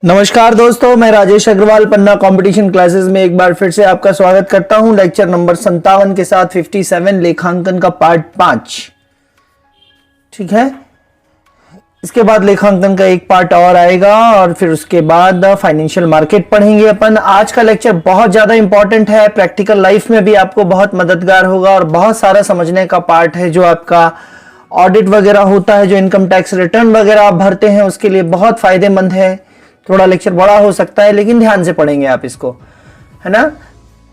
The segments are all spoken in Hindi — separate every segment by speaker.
Speaker 1: नमस्कार दोस्तों, मैं राजेश अग्रवाल पन्ना कंपटीशन क्लासेस में एक बार फिर से आपका स्वागत करता हूं। लेक्चर नंबर 57 के साथ 57 लेखांकन का पार्ट 5। ठीक है, इसके बाद लेखांकन का एक पार्ट और आएगा और फिर उसके बाद फाइनेंशियल मार्केट पढ़ेंगे अपन। आज का लेक्चर बहुत ज्यादा इंपॉर्टेंट है, प्रैक्टिकल लाइफ में भी आपको बहुत मददगार होगा और बहुत सारा समझने का पार्ट है। जो आपका ऑडिट वगैरह होता है, जो इनकम टैक्स रिटर्न वगैरह आप भरते हैं, उसके लिए बहुत फायदेमंद है। थोड़ा लेक्चर बड़ा हो सकता है लेकिन ध्यान से पढ़ेंगे आप इसको, है ना।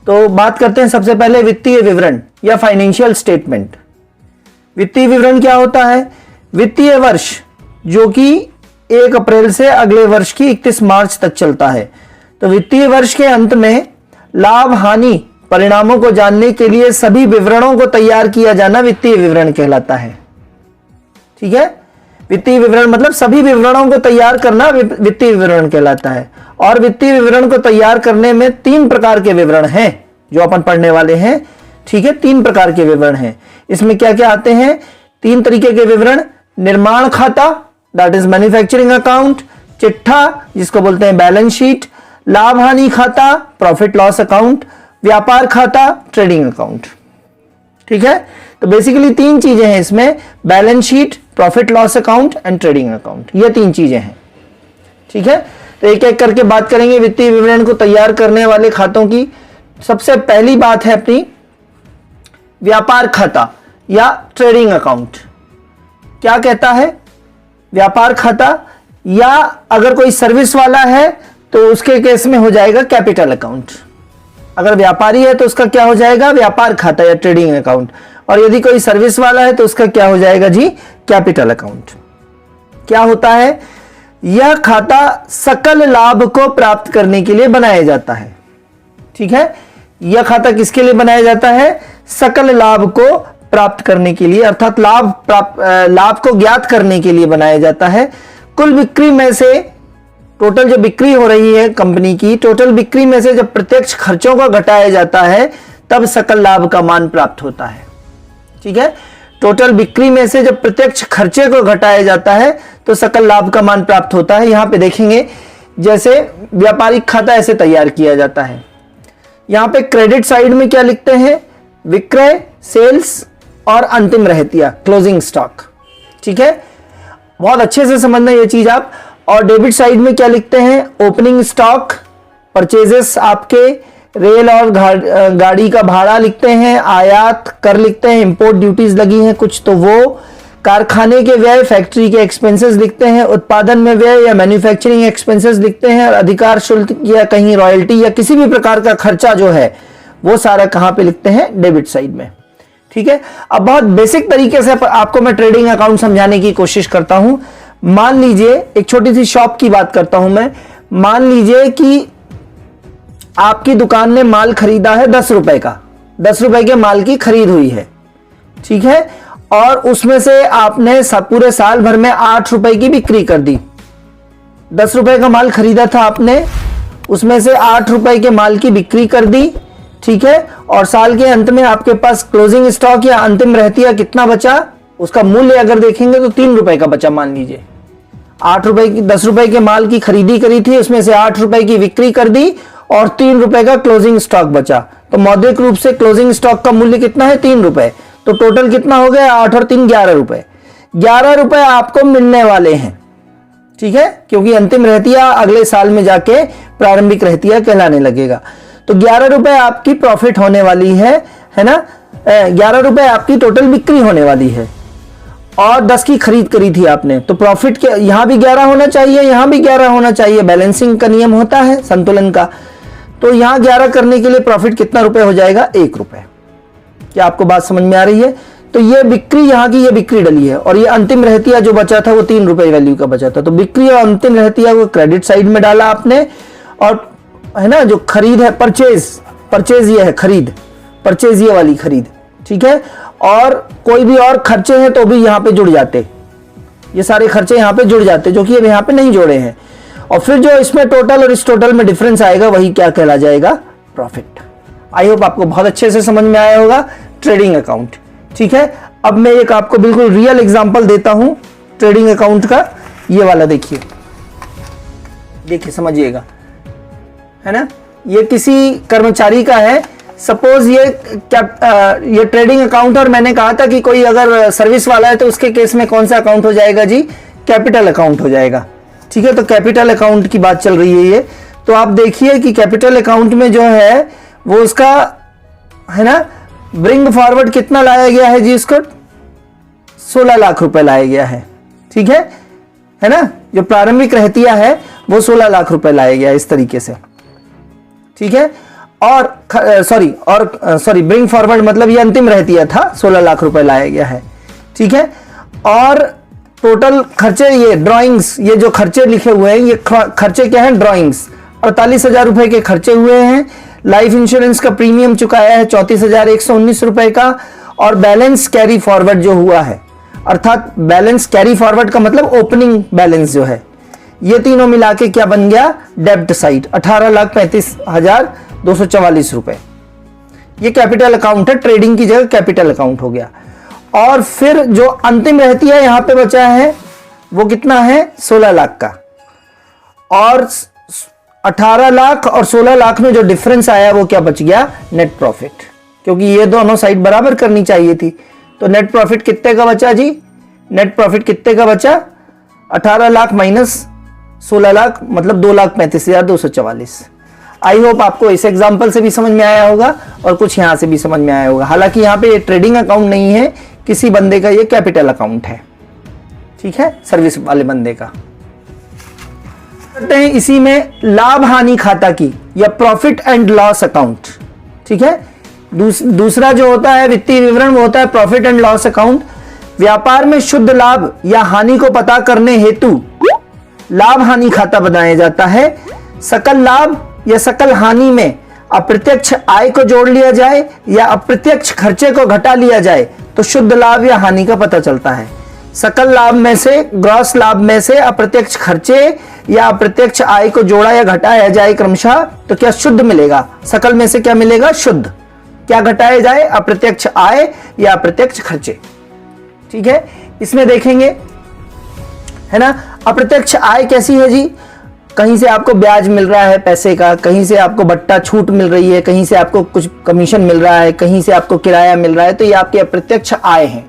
Speaker 1: तो बात करते हैं सबसे पहले वित्तीय विवरण या फाइनेंशियल स्टेटमेंट। वित्तीय विवरण क्या होता है? वित्तीय वर्ष जो कि 1 अप्रैल से अगले वर्ष की 31 मार्च तक चलता है। तो वित्तीय वर्ष के अंत में लाभ हानि परिणामों को जानने के लिए सभी विवरणों को तैयार किया जाना वित्तीय विवरण कहलाता है। ठीक है, वित्तीय विवरण मतलब सभी विवरणों को तैयार करना वित्तीय विवरण कहलाता है। और वित्तीय विवरण को तैयार करने में 3 प्रकार के विवरण हैं जो अपन पढ़ने वाले हैं। ठीक है, 3 प्रकार के विवरण हैं। इसमें क्या क्या आते हैं? 3 तरीके के विवरण: निर्माण खाता दैट इज मैन्युफैक्चरिंग अकाउंट, चिट्ठा जिसको बोलते हैं बैलेंस शीट, लाभ हानि खाता प्रॉफिट लॉस अकाउंट, व्यापार खाता ट्रेडिंग अकाउंट। ठीक है, तो बेसिकली 3 चीजें हैं इसमें: balance sheet, profit loss account and trading account. ये 3 चीजें हैं। ठीक है, तो एक एक करके बात करेंगे वित्तीय विवरण को तैयार करने वाले खातों की। सबसे पहली बात है अपनी व्यापार खाता या ट्रेडिंग अकाउंट। क्या कहता है व्यापार खाता? या अगर कोई सर्विस वाला है तो उसके केस में हो जाएगा कैपिटल अकाउंट। अगर व्यापारी है तो उसका क्या हो जाएगा? व्यापार खाता या ट्रेडिंग अकाउंट। और यदि कोई सर्विस वाला है तो उसका क्या हो जाएगा जी? Capital account. क्या होता है? यह खाता सकल लाभ को प्राप्त करने के लिए बनाया जाता है। ठीक है, यह खाता किसके लिए बनाया जाता है? सकल लाभ को प्राप्त करने के लिए, अर्थात लाभ को ज्ञात करने के लिए बनाया जाता है। कुल बिक्री में से, टोटल जो बिक्री हो रही है कंपनी की, टोटल बिक्री में से जब प्रत्यक्ष खर्चों को घटाया जाता है तब सकल लाभ का मान प्राप्त होता है। ठीक है, टोटल बिक्री में से जब प्रत्यक्ष खर्चे को घटाया जाता है तो सकल लाभ का मान प्राप्त होता है। यहां पे देखेंगे जैसे व्यापारिक खाता ऐसे तैयार किया जाता है। यहां पे क्रेडिट साइड में क्या लिखते हैं? विक्रय, सेल्स और अंतिम रहतिया, क्लोजिंग स्टॉक। ठीक है, बहुत अच्छे से समझना ये चीज आप। और डेबिट साइड में क्या लिखते हैं? ओपनिंग स्टॉक, परचेजेस आपके, रेल और गाड़ी का भाड़ा लिखते हैं, आयात कर लिखते हैं, इंपोर्ट ड्यूटीज लगी हैं कुछ तो वो, कारखाने के व्यय, फैक्ट्री के एक्सपेंसेस लिखते हैं, उत्पादन में व्यय या मैन्युफैक्चरिंग एक्सपेंसेस लिखते हैं, और अधिकार शुल्क या कहीं रॉयल्टी या किसी भी प्रकार का खर्चा जो है वो सारा कहां पे लिखते हैं? डेबिट साइड में। ठीक है, अब बहुत बेसिक तरीके से आपको मैं ट्रेडिंग अकाउंट समझाने की कोशिश करता हूं। मान लीजिए एक छोटी सी शॉप की बात करता हूं मैं। मान लीजिए कि आपकी दुकान ने माल खरीदा है 10 रुपए का, 10 रुपए के माल की खरीद हुई है। ठीक है, और उसमें से आपने पूरे साल भर में 8 रुपए की बिक्री कर दी। 10 रुपए का माल खरीदा था आपने, उसमें से 8 रुपए के माल की बिक्री कर दी। ठीक है, और साल के अंत में आपके पास क्लोजिंग स्टॉक या अंतिम रहतिया कितना बचा? उसका मूल्य अगर देखेंगे तो 3 रुपए का बचा। मान लीजिए 8 रुपए की, 10 रुपए के माल की खरीदी करी थी, उसमें से 8 रुपए की बिक्री कर दी और 3 रुपए का क्लोजिंग स्टॉक बचा। तो मौद्रिक रूप से क्लोजिंग स्टॉक का मूल्य कितना है? 3 रुपए। तो टोटल कितना हो गया? 8 और 3 11 रुपए। 11 रुपए आपको मिलने वाले हैं। ठीक है, क्योंकि अंतिम रहतिया अगले साल में जाके प्रारंभिक रहतिया कहलाने लगेगा। तो 11 रुपए आपकी प्रॉफिट होने वाली है ना। 11 रुपए आपकी टोटल बिक्री होने वाली है और 10 की खरीद करी थी आपने, तो प्रॉफिट के यहां भी 11 होना चाहिए, यहां भी 11 होना चाहिए। बैलेंसिंग का नियम होता है, संतुलन का। तो यहां 11 करने के लिए प्रॉफिट कितना रुपए हो जाएगा? 1 रुपए। क्या आपको बात समझ में आ रही है? तो ये बिक्री, यहां की ये बिक्री डली है और ये अंतिम रहतिया जो बचा था वो 3 रुपए वैल्यू का बचा था। तो बिक्री और अंतिम रहतिया को क्रेडिट साइड में डाला आपने। और है ना, जो खरीद है, परचेज ये है खरीद, परचेज ये वाली खरीद। ठीक है, और कोई भी और खर्चे हैं तो भी यहां पे जुड़ जाते, ये सारे खर्चे यहां पे जुड़ जाते जो कि अब यहां पे नहीं जोड़े हैं। और फिर जो इसमें टोटल और इस टोटल में डिफरेंस आएगा वही क्या कहला जाएगा? प्रॉफिट। आई होप आपको बहुत अच्छे से समझ में आया होगा ट्रेडिंग अकाउंट। ठीक है, अब मैं एक आपको बिल्कुल रियल एग्जांपल देता हूं ट्रेडिंग अकाउंट का। ये वाला देखिए, देखिए समझिएगा, है ना, ये किसी कर्मचारी का है। सपोज ये ट्रेडिंग अकाउंट, और मैंने कहा था कि कोई अगर सर्विस वाला है तो उसके केस में कौन सा अकाउंट हो जाएगा जी, कैपिटल अकाउंट हो जाएगा। ठीक है, तो कैपिटल अकाउंट की बात चल रही है ये। तो आप देखिए कि कैपिटल अकाउंट में जो है वो उसका, है ना, ब्रिंग फॉरवर्ड कितना लाया गया है जी, इसको 16 लाख रुपए लाया गया है। ठीक है ना, जो प्रारंभिक रहतिया है वो 16 लाख रुपए लाया गया इस तरीके से। ठीक है, और सॉरी ब्रिंग फॉरवर्ड मतलब ये अंतिम रहतिया था, 16 लाख रुपए लाया गया है। ठीक है, और टोटल खर्चे, ये ड्राइंग्स, ये जो खर्चे लिखे हुए हैं ये खर्चे क्या हैं, ड्राइंग्स, 48,000 रुपए के खर्चे हुए हैं। लाइफ इंश्योरेंस का प्रीमियम चुकाया है 34,119 रुपए का, और बैलेंस कैरी फॉरवर्ड जो हुआ है, अर्थात बैलेंस कैरी फॉरवर्ड का मतलब ओपनिंग बैलेंस जो है, ये तीनों मिला के क्या बन गया, डेब्ट साइड 18,35,244 रुपए। ये कैपिटल अकाउंट है, ट्रेडिंग की जगह कैपिटल अकाउंट हो गया। और फिर जो अंतिम रहती है यहां पे बचा है वो कितना है, 16 लाख का, और 18 लाख और 16 लाख में जो डिफरेंस आया वो क्या बच गया, नेट प्रॉफिट, क्योंकि ये दोनों साइड बराबर करनी चाहिए थी। तो नेट प्रॉफिट कितने का बचा जी, नेट प्रॉफिट कितने का बचा, 18 लाख माइनस 16 लाख मतलब 2,35,244। आई होप आपको इस एग्जांपल से भी समझ में आया होगा और कुछ यहां से भी समझ में आया होगा। हालांकि यहां पे ये ट्रेडिंग अकाउंट नहीं है, किसी बंदे का ये कैपिटल अकाउंट है। ठीक है, सर्विस वाले बंदे का। करते हैं इसी में लाभ हानि खाता की, या प्रॉफिट एंड लॉस अकाउंट। ठीक है, दूसरा जो होता है वित्तीय विवरण वो होता है प्रॉफिट एंड लॉस अकाउंट। व्यापार में शुद्ध लाभ या हानि को पता करने हेतु लाभ हानि खाता बनाया जाता है। सकल लाभ या सकल हानि में अप्रत्यक्ष आय को जोड़ लिया जाए या अप्रत्यक्ष खर्चे को घटा लिया जाए तो शुद्ध लाभ या हानि का पता चलता है। सकल लाभ में से, ग्रॉस लाभ में से अप्रत्यक्ष खर्चे या अप्रत्यक्ष आय को जोड़ा या घटाया जाए क्रमशः तो क्या शुद्ध मिलेगा, सकल में से क्या मिलेगा, शुद्ध। क्या घटाया जाए, अप्रत्यक्ष आय या अप्रत्यक्ष खर्चे। ठीक है, इसमें देखेंगे, है ना, अप्रत्यक्ष आय कैसी है जी, कहीं से आपको ब्याज मिल रहा है पैसे का, कहीं से आपको बट्टा छूट मिल रही है, कहीं से आपको कुछ कमीशन मिल रहा है, कहीं से आपको किराया मिल रहा है, तो ये आपके अप्रत्यक्ष आय हैं।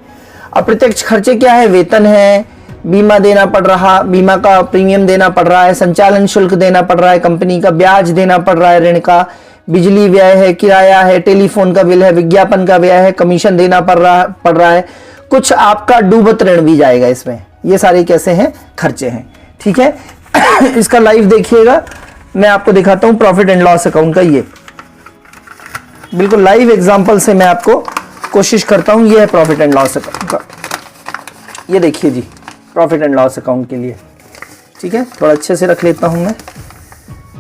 Speaker 1: अप्रत्यक्ष खर्चे क्या है, वेतन है, बीमा देना पड़ रहा, बीमा का प्रीमियम देना पड़ रहा है, संचालन शुल्क देना पड़ रहा है, कंपनी का ब्याज देना पड़ रहा है, ऋण का, बिजली व्यय है, किराया है, टेलीफोन का बिल है, विज्ञापन का व्यय है, कमीशन देना पड़ रहा है, कुछ आपका डूबत ऋण भी जाएगा इसमें। ये सारे कैसे हैं, खर्चे हैं। ठीक है, इसका लाइव देखिएगा, मैं आपको दिखाता हूं प्रॉफिट एंड लॉस अकाउंट का। ये बिल्कुल लाइव एग्जांपल से मैं आपको कोशिश करता हूं। ये है प्रॉफिट एंड लॉस अकाउंट का, ये देखिए जी, प्रॉफिट एंड लॉस अकाउंट के लिए। ठीक है, थोड़ा अच्छे से रख लेता हूं मैं।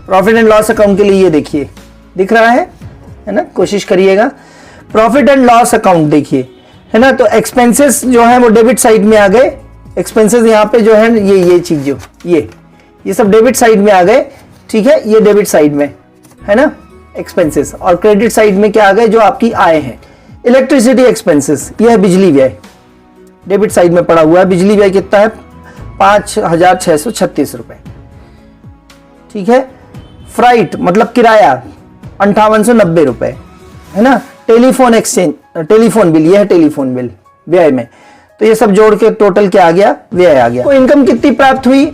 Speaker 1: प्रॉफिट एंड लॉस अकाउंट के लिए ये देखिए, दिख रहा है ना, कोशिश करिएगा। प्रॉफिट एंड लॉस अकाउंट देखिए, है ना, तो एक्सपेंसेस जो है वो डेबिट साइड में आ गए। एक्सपेंसेस यहाँ पे जो है ये चीज जो ये सब डेबिट साइड में आ गए। ठीक है, ये डेबिट साइड में है ना एक्सपेंसेस, और क्रेडिट साइड में क्या आ गए, जो आपकी आय है। इलेक्ट्रिसिटी एक्सपेंसेस, ये है बिजली व्यय, डेबिट साइड में पड़ा हुआ है। बिजली व्यय कितना है, 5,636 रुपए। ठीक है, फ्राइट मतलब किराया 5890 रुपए, है ना। टेलीफोन एक्सचेंज, टेलीफोन बिल, ये है टेलीफोन बिल व्यय में। तो ये सब जोड़ के टोटल क्या आ गया, व्यय आ गया। तो इनकम कितनी प्राप्त हुई,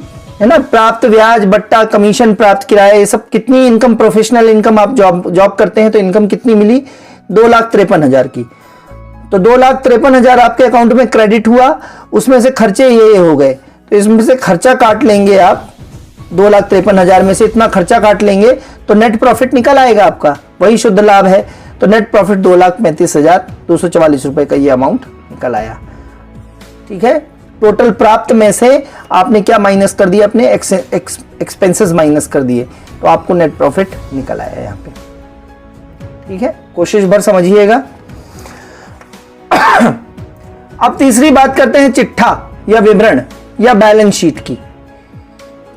Speaker 1: है ना, प्राप्त ब्याज, बट्टा, कमीशन, प्राप्त किराया, ये सब कितनी इनकम, प्रोफेशनल इनकम, आप जॉब करते हैं तो इनकम कितनी मिली, 2,53,000 की। तो 2,53,000 आपके अकाउंट में क्रेडिट हुआ, उसमें से खर्चे ये हो गए, तो इसमें से खर्चा काट लेंगे आप, 2,53,000 में से इतना खर्चा काट लेंगे तो नेट प्रॉफिट निकल आएगा आपका, वही शुद्ध लाभ है। तो नेट प्रॉफिट 2,35,244 रुपए का ये अमाउंट निकल आया। ठीक है, टोटल प्राप्त में से आपने क्या माइनस कर दिया, अपने एक्सपेंसेस माइनस कर दिए, तो आपको नेट प्रॉफिट निकल आया यहाँ पे। ठीक है, कोशिश भर समझिएगा। अब तीसरी बात करते हैं चिट्ठा या विवरण या बैलेंस शीट की।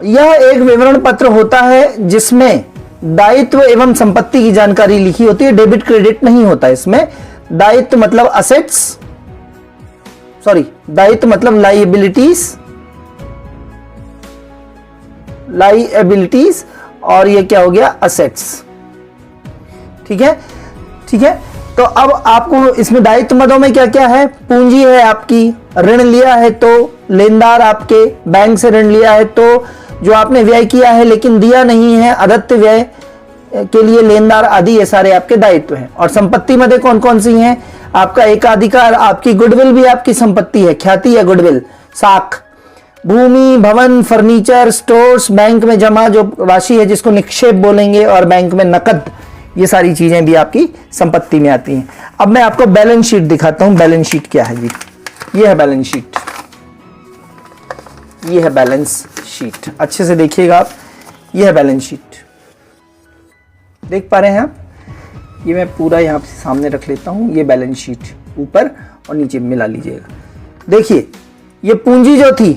Speaker 1: यह एक विवरण पत्र होता है जिसमें दायित्व एवं संपत्ति की जानकारी लिखी होती है। डेबिट क्रेडिट नहीं होता इसमें। दायित्व मतलब असेट्स, सॉरी, दायित्व मतलब लायबिलिटीज, लायबिलिटीज और ये क्या हो गया, असेट्स। ठीक है, ठीक है। तो अब आपको इसमें दायित्व मदों में क्या क्या है, पूंजी है आपकी, ऋण लिया है तो, लेनदार आपके बैंक से ऋण लिया है तो, जो आपने व्यय किया है लेकिन दिया नहीं है, अदत्त व्यय के लिए लेनदार आदि, ये सारे आपके दायित्व हैं। और संपत्ति मदें कौन कौन सी हैं, आपका एकाधिकार, आपकी गुडविल भी आपकी संपत्ति है, ख्याति है गुडविल, साख, भूमि, भवन, फर्नीचर, स्टोर्स, बैंक में जमा जो राशि है जिसको निक्षेप बोलेंगे, और बैंक में नकद, ये सारी चीजें भी आपकी संपत्ति में आती हैं। अब मैं आपको बैलेंस शीट दिखाता हूं। बैलेंस शीट क्या है जी, ये है बैलेंस शीट, ये है बैलेंस शीट, अच्छे से देखिएगा आप, ये है बैलेंस शीट, देख पा रहे हैं आप, ये मैं पूरा यहां पे सामने रख लेता हूं, ये बैलेंस शीट ऊपर और नीचे मिला लीजिएगा। देखिए ये पूंजी जो थी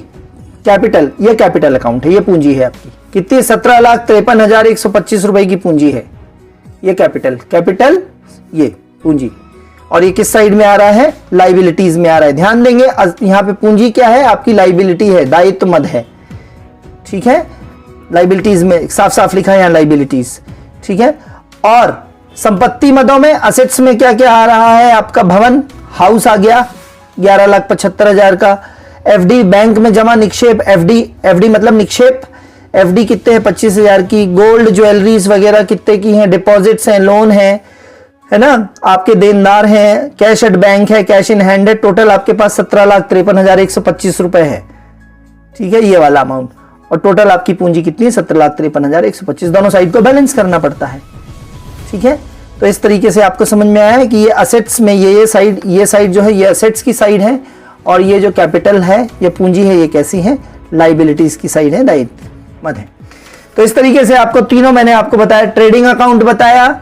Speaker 1: कैपिटल, ये कैपिटल अकाउंट है, ये पूंजी है आपकी, कितनी, 17,53,125 रुपए की पूंजी है, ये कैपिटल ये पूंजी। और ये किस साइड में आ रहा है, लाइबिलिटीज में आ रहा है। ध्यान देंगे यहां पे पूंजी क्या है आपकी, लाइबिलिटी है, दायित्व मद है। ठीक है, लाइबिलिटीज में साफ साफ लिखा है यहां लाइबिलिटीज। ठीक है, और संपत्ति मदों में, असेट्स में क्या क्या आ रहा है आपका, भवन, हाउस आ गया 11,75,000 का, एफडी बैंक में जमा, निक्षेप, एफडी मतलब निक्षेप, एफडी कितने हैं, 25,000 की, गोल्ड ज्वेलरीज वगैरह कितने की हैं, डिपॉजिट्स हैं, लोन है ना, आपके देनदार हैं, कैश एट बैंक है, कैश इन हैंड है, टोटल आपके पास 17,53,125 रुपए है। ठीक है, ये वाला अमाउंट, और टोटल आपकी पूंजी कितनी है, 17,53,125। दोनों साइड को बैलेंस करना पड़ता है। ठीक है, तो इस तरीके से आपको समझ में आया है कि ये असेट्स में ये साइड जो है ये असेट्स की साइड है, और ये जो कैपिटल है, ये पूंजी है, ये कैसी है, लाइबिलिटीज की साइड है, दायित्व मद है। तो इस तरीके से आपको तीनों मैंने आपको बताया, ट्रेडिंग अकाउंट बताया,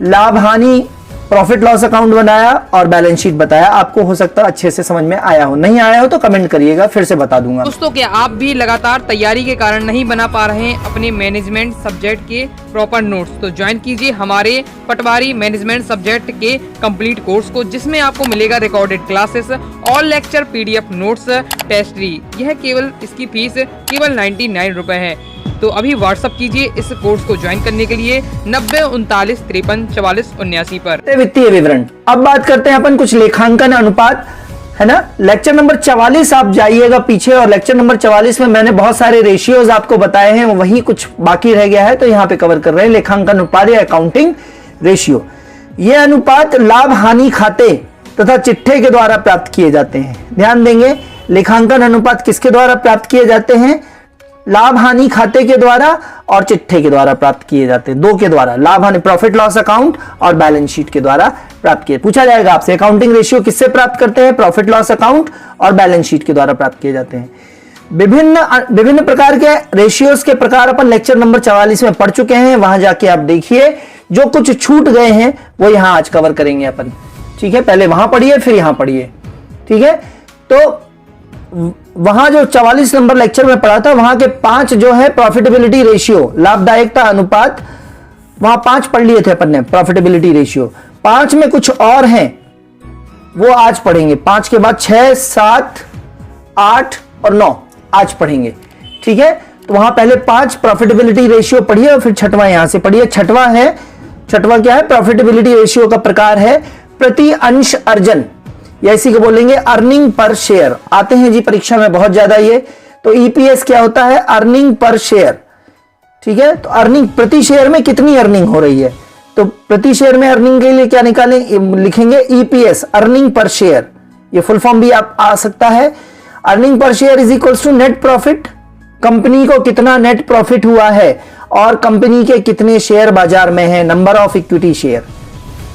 Speaker 1: लाभ हानि प्रॉफिट लॉस अकाउंट बनाया, और बैलेंस शीट बताया। आपको हो सकता है अच्छे से समझ में आया हो, नहीं आया हो तो कमेंट करिएगा, फिर से बता दूंगा।
Speaker 2: दोस्तों, क्या आप भी लगातार तैयारी के कारण नहीं बना पा रहे हैं अपने मैनेजमेंट सब्जेक्ट के प्रॉपर नोट्स, तो ज्वाइन कीजिए हमारे पटवारी मैनेजमेंट सब्जेक्ट के कंप्लीट कोर्स को, जिसमें आपको मिलेगा recorded classes, all lecture, PDF notes, test series. यह केवल इसकी फीस केवल 99 रुपए है। तो अभी व्हाट्सअप कीजिए इस कोर्स को ज्वाइन करने के लिए 90 39 53 44 79 पर।
Speaker 1: वित्तीय विवरण। अब बात करते हैं अपन कुछ लेखांकन अनुपात, है ना। लेक्चर नंबर 44 आप जाइएगा पीछे, और लेक्चर नंबर 44 में मैंने बहुत सारे रेशियोज आपको बताए हैं, वहीं कुछ बाकी रह गया है तो यहाँ पे कवर कर रहे हैं। लेखांकन अनुपात या अकाउंटिंग रेशियो, ये अनुपात लाभ हानि खाते तथा चिट्ठे के द्वारा प्राप्त किए जाते हैं। ध्यान देंगे, लेखांकन अनुपात किसके द्वारा प्राप्त किए जाते हैं, लाभ हानि खाते के द्वारा और चिट्ठे के द्वारा प्राप्त किए जाते हैं, दो के द्वारा, लाभ हानि प्रॉफिट लॉस अकाउंट और बैलेंस शीट के द्वारा प्राप्त किए। पूछा जाएगा आपसे अकाउंटिंग रेशियो किससे प्राप्त करते हैं, प्रॉफिट लॉस अकाउंट और बैलेंस शीट के द्वारा प्राप्त किए जाते हैं। विभिन्न प्रकार के रेशियोज के प्रकार अपन लेक्चर नंबर 44 में पढ़ चुके हैं, वहां जाके आप देखिए, जो कुछ छूट गए हैं वो यहां आज कवर करेंगे अपन। ठीक है, पहले वहां पढ़िए फिर यहां पढ़िए। ठीक है, तो वहां जो 44 नंबर लेक्चर में पढ़ा था, वहां के 5 जो है प्रॉफिटेबिलिटी रेशियो, लाभदायकता अनुपात, वहां 5 पढ़ लिए थे अपन ने प्रॉफिटेबिलिटी रेशियो। 5 में कुछ और हैं, वो आज पढ़ेंगे। 5 के बाद 6, 7, 8 और 9 आज पढ़ेंगे। ठीक है, तो वहां पहले 5 प्रॉफिटेबिलिटी रेशियो पढ़िए और फिर छठवां यहां से पढ़िए। छठवां क्या है, प्रॉफिटेबिलिटी रेशियो का प्रकार है प्रति अंश अर्जन, या इसी को बोलेंगे अर्निंग पर शेयर। आते हैं जी परीक्षा में बहुत ज्यादा ये। तो ईपीएस क्या होता है, अर्निंग पर शेयर। ठीक है, तो अर्निंग प्रति शेयर में कितनी अर्निंग हो रही है, तो प्रति शेयर में अर्निंग के लिए क्या निकालें, लिखेंगे ईपीएस, अर्निंग पर शेयर। ये फुल फॉर्म भी आप आ सकता है। Earning per share is equals to net profit, company को कितना नेट प्रॉफिट हुआ है और कंपनी के कितने शेयर बाजार में है, number of equity share.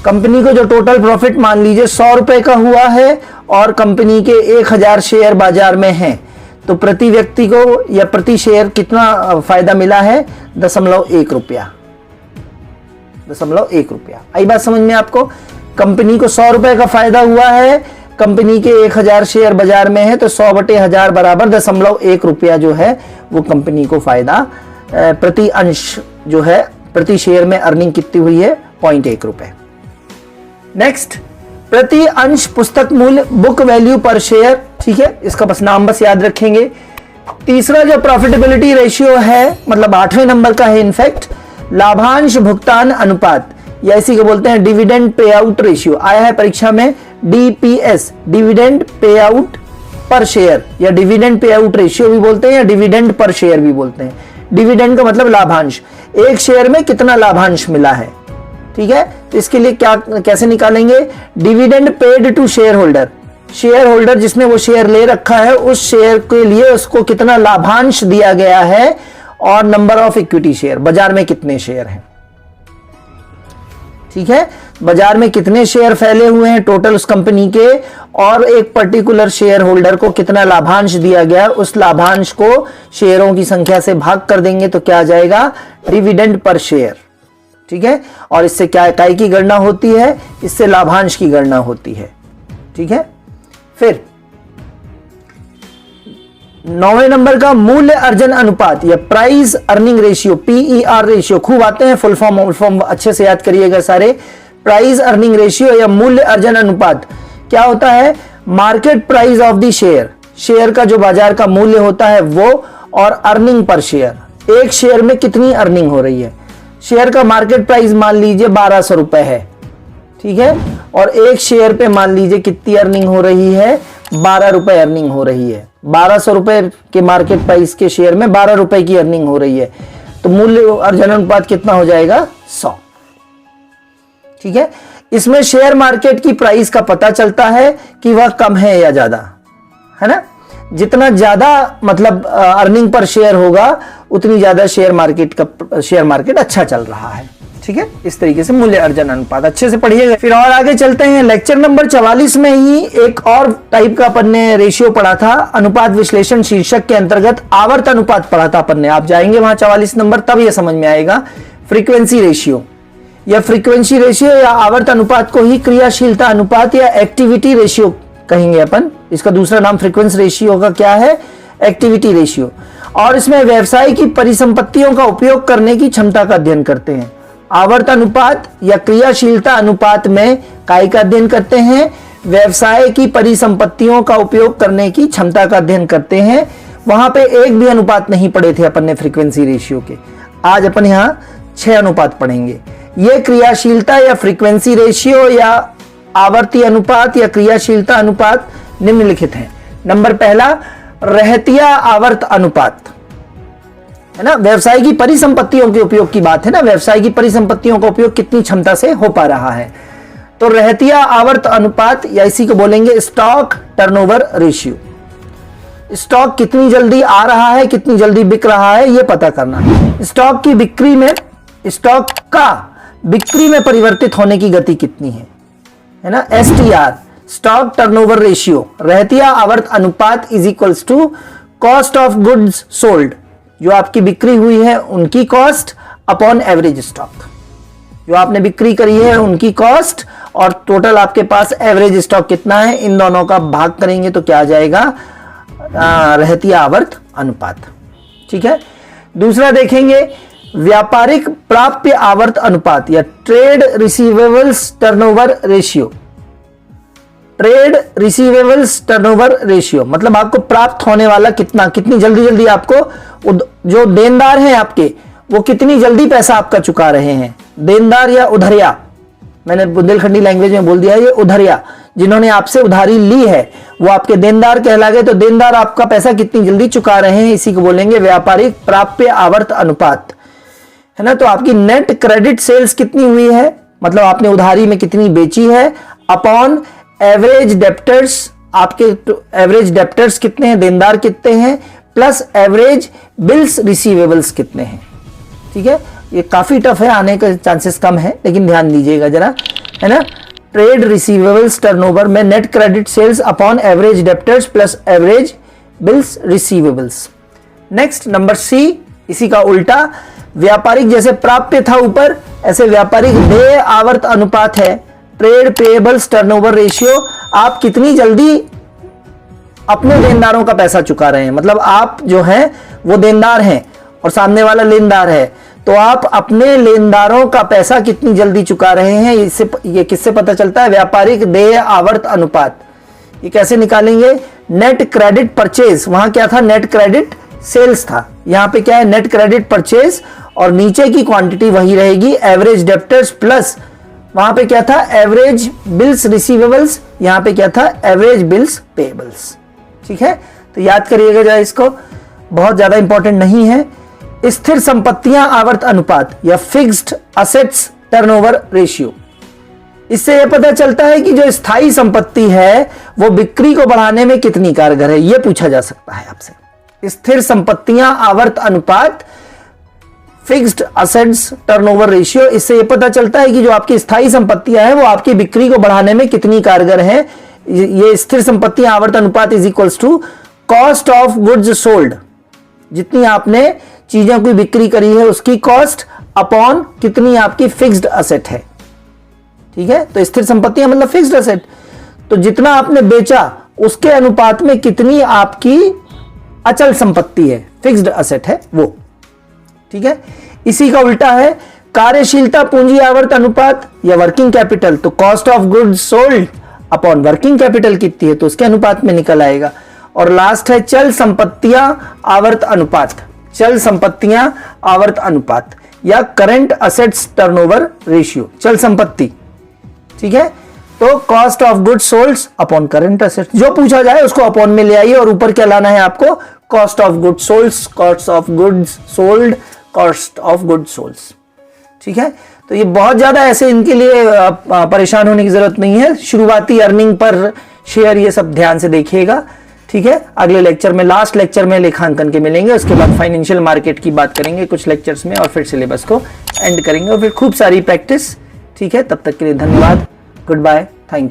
Speaker 1: Company को जो टोटल प्रॉफिट मान लीजिए 100 रुपए का हुआ है और कंपनी के 1000 शेयर बाजार में हैं, तो प्रति व्यक्ति को या प्रति शेयर कितना फायदा मिला है, 0.1 रुपया। 0.1 रुपया। आई बात समझ में आपको। कंपनी को 100 रुपए का फायदा हुआ है, कंपनी के 1000 शेयर बाजार में है, तो 100/1000 बराबर 0.1 रुपया जो है वो कंपनी को फायदा प्रति अंश जो है, प्रति शेयर में अर्निंग कितनी हुई है, 0.1 रुपए। नेक्स्ट, प्रति अंश पुस्तक मूल्य, बुक वैल्यू पर शेयर। ठीक है, इसका बस नाम बस याद रखेंगे। तीसरा जो प्रॉफिटेबिलिटी रेशियो है, मतलब 8वें नंबर का है इनफैक्ट, लाभांश भुगतान अनुपात, या इसी को बोलते हैं डिविडेंड पे आउट रेशियो। आया है परीक्षा में डीपीएस, डिविडेंड पे आउट पर शेयर, या डिविडेंड पे आउट रेशियो भी बोलते हैं या डिविडेंड पर शेयर भी बोलते हैं। डिविडेंड का मतलब लाभांश, एक शेयर में कितना लाभांश मिला है, ठीक है। तो इसके लिए क्या कैसे निकालेंगे, dividend paid to share holder, share holder जिसने वो शेयर ले रखा है उस शेयर के लिए उसको कितना लाभांश दिया गया है, और नंबर ऑफ इक्विटी शेयर, बाजार में कितने शेयर हैं, ठीक है, बाजार में कितने शेयर फैले हुए हैं टोटल उस कंपनी के, और एक पर्टिकुलर शेयर होल्डर को कितना लाभांश दिया गया, उस लाभांश को शेयरों की संख्या से भाग कर देंगे तो क्या आ जाएगा, डिविडेंड पर शेयर, ठीक है। और इससे क्या इकाई की गणना होती है, इससे लाभांश की गणना होती है, ठीक है। फिर 9वें नंबर का मूल्य अर्जन अनुपात या price earning ratio, PER ratio, खूब आते हैं फुल फॉर्म अच्छे से याद करिएगा सारे। प्राइस अर्निंग रेशियो या मूल्य अर्जन अनुपात क्या होता है, market price of the share, share का जो बाजार का मूल्य होता है वो, और अर्निंग पर शेयर, एक शेयर में कितनी अर्निंग हो रही है। शेयर का मार्केट प्राइस मान लीजिए 1200 रुपए है, ठीक है, और एक शेयर पे मान लीजिए कितनी अर्निंग हो रही है, 12 रुपए अर्निंग हो रही है। 1200 रुपए के मार्केट प्राइस के शेयर में 12 रुपए की अर्निंग हो रही है, तो मूल्य अर्जन अनुपात कितना हो जाएगा, 100, ठीक है। इसमें शेयर मार्केट की प्राइस का पता चलता है कि वह कम है या ज्यादा, है ना। जितना ज्यादा मतलब अर्निंग पर शेयर होगा उतनी ज्यादा शेयर मार्केट अच्छा चल रहा है, ठीक है। इस तरीके से मूल्य अर्जन अनुपात अच्छे से पढ़िएगा। फिर और आगे चलते हैं, लेक्चर नंबर 44 में ही एक और टाइप का अपन ने रेशियो पढ़ा था, अनुपात विश्लेषण शीर्षक के अंतर्गत आवर्त अनुपात पढ़ा था अपन ने। आप जाएंगे वहां 44 नंबर, तब ये समझ में आएगा। फ्रीक्वेंसी रेशियो या फ्रीक्वेंसी रेशियो या आवर्त अनुपात को ही क्रियाशीलता अनुपात या एक्टिविटी रेशियो कहेंगे अपन। इसका दूसरा नाम फ्रीक्वेंसी रेशियो का क्या है, एक्टिविटी रेशियो। और इसमें व्यवसाय की परिसंपत्तियों का उपयोग करने की क्षमता का अध्ययन करते हैं। आवर्त अनुपात या क्रियाशीलता अनुपात में काय का अध्ययन करते हैं, व्यवसाय की परिसंपत्तियों का उपयोग करने की क्षमता का अध्ययन करते हैं। वहां पे एक भी अनुपात नहीं पढ़े थे अपन ने फ्रीक्वेंसी रेशियो के, आज अपन यहां 6 अनुपात पढ़ेंगे। ये क्रियाशीलता या फ्रीक्वेंसी रेशियो या आवर्ती अनुपात या क्रियाशीलता अनुपात निम्नलिखित हैं। नंबर पहला, रहतिया आवर्त अनुपात, है ना। व्यवसाय की परिसंपत्तियों के उपयोग की बात है ना, व्यवसाय की परिसंपत्तियों का उपयोग कितनी क्षमता से हो पा रहा है। तो रहतिया आवर्त अनुपात या इसी को बोलेंगे स्टॉक टर्नओवर रेशियो। स्टॉक कितनी जल्दी आ रहा है, कितनी जल्दी बिक रहा है, यह पता करना। स्टॉक की बिक्री में, स्टॉक का बिक्री में परिवर्तित होने की गति कितनी है ना। STR, स्टॉक टर्नओवर रेशियो, रहतिया आवर्त अनुपात is equals to cost of goods sold, जो आपकी बिक्री हुई है उनकी कॉस्ट अपॉन एवरेज स्टॉक, जो आपने बिक्री करी है उनकी कॉस्ट और टोटल आपके पास एवरेज स्टॉक कितना है, इन दोनों का भाग करेंगे तो क्या आ जाएगा, रहतिया आवर्त अनुपात, ठीक है। दूसरा देखेंगे व्यापारिक प्राप्य आवर्त अनुपात या trade receivables turnover ratio. Trade receivables turnover ratio मतलब आपको प्राप्त होने वाला कितनी जल्दी आपको, जो देनदार हैं आपके वो कितनी जल्दी पैसा आपका चुका रहे हैं। देनदार या उधरिया, मैंने बुंदेलखंडी लैंग्वेज में बोल दिया, ये उधरिया जिन्होंने आपसे उधारी ली है वो आपके देनदार कहला गए। तो देनदार आपका पैसा कितनी जल्दी चुका रहे हैं, इसी को बोलेंगे व्यापारिक प्राप्य आवर्त अनुपात, है ना। तो आपकी नेट क्रेडिट सेल्स कितनी हुई है, मतलब आपने उधारी में कितनी बेची है, अपॉन एवरेज डेप्टर्स, आपके एवरेज डेप्टर्स कितने हैं, देनदार कितने हैं, प्लस एवरेज बिल्स रिसीवेबल्स कितने हैं, ठीक है। ये काफी टफ है, आने के चांसेस कम है, लेकिन ध्यान दीजिएगा जरा, है ना। ट्रेड रिसीवेबल्स टर्नओवर में net credit sales upon average debtors plus average bills receivables. Next number C, इसी का उल्टा, व्यापारिक जैसे प्राप्य था ऊपर, ऐसे व्यापारिक देय आवर्त अनुपात है, ट्रेड पेएबल्स टर्नओवर रेशियो। आप कितनी जल्दी अपने देनदारों का पैसा चुका रहे हैं, मतलब आप जो हैं वो देनदार हैं और सामने वाला लेनदार है, तो आप अपने लेनदारों का पैसा कितनी जल्दी चुका रहे हैं, इससे ये किससे पता चलता है, व्यापारिक देय आवर्त अनुपात। ये कैसे निकालेंगे? नेट क्रेडिट परचेज, वहां क्या था? नेट क्रेडिट सेल्स था, यहां पे क्या है? नेट क्रेडिट परचेज, और नीचे की क्वांटिटी वही रहेगी, एवरेज डेप्टर्स प्लस वहां पे क्या था? एवरेज बिल्स रिसीवेबल्स, यहां पे क्या था? Average bills payables. ठीक है, तो याद करिएगा जरा इसको, बहुत ज्यादा इंपॉर्टेंट नहीं है। स्थिर संपत्तियां आवर्त अनुपात या फिक्स्ड असेट्स टर्नओवर रेशियो, इससे यह पता चलता है कि जो स्थायी संपत्ति है वो बिक्री को बढ़ाने में कितनी कारगर है, यह पूछा जा सकता है आपसे। स्थिर संपत्तियां आवर्त अनुपात, फिक्स्ड असेट्स टर्नओवर रेशियो, इससे यह पता चलता है कि जो आपकी स्थायी संपत्तियां हैं वो आपकी बिक्री को बढ़ाने में कितनी कारगर है। ये स्थिर संपत्तियां आवर्त अनुपात is equals to cost of goods sold, जितनी आपने चीजों की बिक्री करी है उसकी कॉस्ट अपॉन कितनी आपकी फिक्स्ड असेट है। ठीक है, तो स्थिर संपत्तियां मतलब फिक्स्ड असेट, तो जितना आपने बेचा उसके अनुपात में कितनी आपकी अचल संपत्ति है, फिक्स्ड असेट है वो। ठीक है, इसी का उल्टा है कार्यशीलता पूंजी आवर्त अनुपात या वर्किंग कैपिटल, तो cost of goods sold upon working capital कितनी है तो उसके अनुपात में निकल आएगा। और लास्ट है चल संपत्तियां आवर्त अनुपात, चल संपत्तियां आवर्त अनुपात या करंट असेट्स टर्नओवर रेशियो, चल संपत्ति। ठीक है, तो cost of goods sold upon current assets, जो पूछा जाए उसको अपॉन में ले आइए और ऊपर क्या लाना है आपको? Cost of goods sold, cost of goods sold, cost of goods sold. ठीक है, तो ये बहुत ज्यादा ऐसे इनके लिए परेशान होने की जरूरत नहीं है। शुरुआती अर्निंग पर शेयर ये सब ध्यान से देखिएगा। ठीक है, अगले लेक्चर में, लास्ट लेक्चर में लेखांकन के मिलेंगे, उसके बाद फाइनेंशियल मार्केट की बात करेंगे कुछ लेक्चर्स में और फिर सिलेबस को एंड करेंगे और फिर खूब सारी प्रैक्टिस। ठीक है, तब तक के लिए धन्यवाद, गुड बाय।